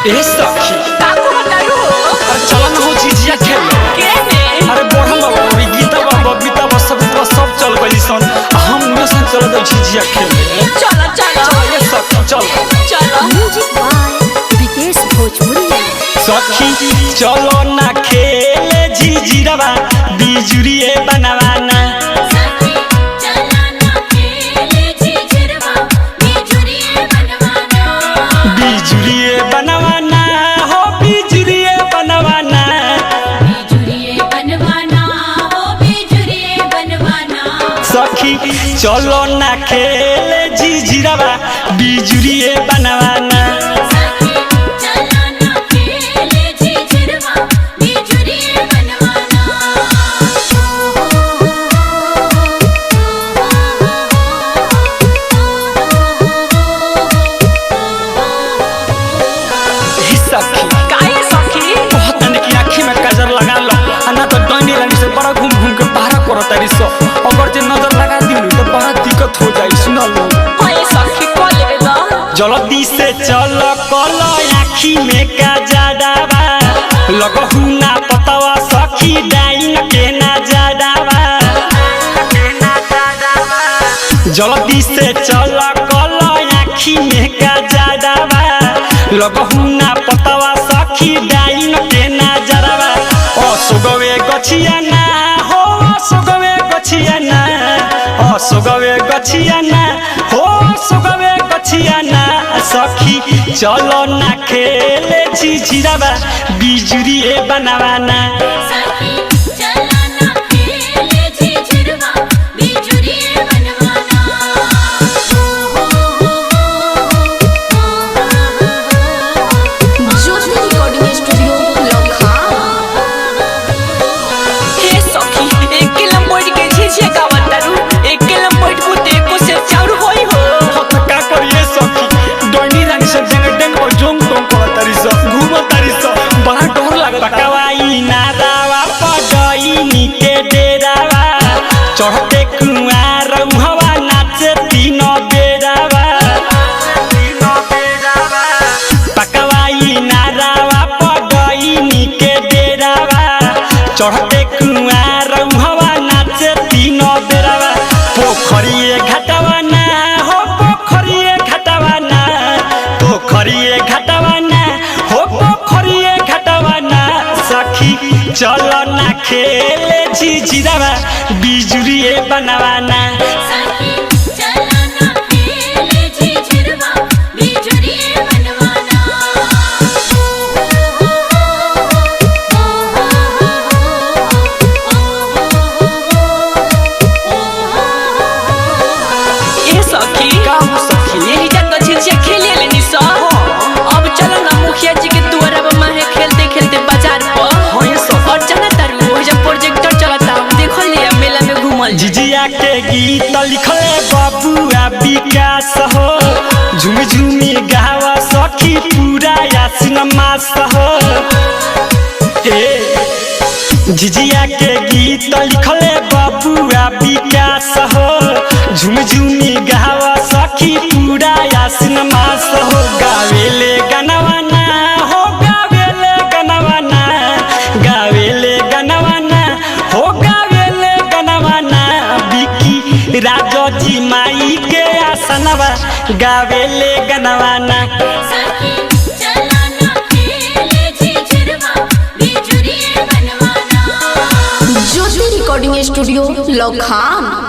ए सखी काकू बतारू अरे चल न हो झिझिया खेले केने अरे बढ़ल बाबू गीता बाबू बबीता बस सब चल गई सन हम में सन चल दे झिझिया खेले चलो चलो चल ये सखी चल म्यूजिक बाय विकेश भोजपुरिया। सखी चलो ना खेले झिझिरवा बिजुरिए बनवाना बिजुरिए बनवाना हो बिजुरिए बनवाना सखी चलो ना खेले झिझिरवा बिजुरिए बनवाना काहे सखी बहुत की आँखी में काजर लगा लो ना तो डंडी लानी से बड़ा घूम घूम के बाहर करो तारी सो अगर जे नजर लगा दी तो बड़ा दिक्कत हो जाई सुन लो ओए सखी को लेबे द जल्दी से चल कल आँखी में काजरावा लगहु ना पतावा सखी डाइन के ना जादावा जल्दी से चल कल आँखी में काजरावा लगहु ना पतावा सखी डाइन के ना जरावा ओ सुगवे गछिया ना हो सुगवे गछिया ना ओ सुगवे गछिया ना हो सुगवे गछिया ना सखी चलो ना खेले झिझिरवा बिजुरिए बनवाना ज्योति रिकॉर्डिंग स्टूडियो लखा। हे सखी एक किलोमीटर के झिझिया गावतारू एक किलोमीटर बुते को से चाउर होई हो का करिए सखी डंडी रानी से डेंग और जोंग टोंग करतारी सो घूमतारी सो बड़ा डर लागत पकवाई नादावा पगईनी के डेरावा चढ़ते कुआर हवा नाचे तीनों बेरावा पकवाई नादावा पगईनी के डेरावा चढ़ते कुआर हवा नाचे तीनों बेरावा पोखरिए घाटवा ना हो पोखरिए घाटवा ना पोखरिए घाटवा ना हो पोखरिए घाटवा ना सखी चलो ना खेले झिझिरवा बिजुरिए बनवाना ए सखी का हो सखी यही जब तो झिझिया खेले लेनी सो अब चलो ना मुखिया जी के दुआरा पर माहे खेलते खेलते बाजार पर हो ये सब और जाना तारू हो जब प्रोजेक्टर चलता देखो लिया मेला में घूमल झिझिया के गीत लिखले बबुआ विकास हो झुमी झुमी गावा सखी पूरा यासिन मास हो ए झिझिया के गीत लिखले बबुआ विकास हो झुमी झुमी गावा सखी पूरा यासिन मास हो गावेले गनवाना हो गावेले गनवाना गावेले गनवाना हो गावेले गनवाना बिकी राजो जी माई के आसनवा गावेले गनवाना ज्योति रिकॉर्डिंग स्टूडियो लखा।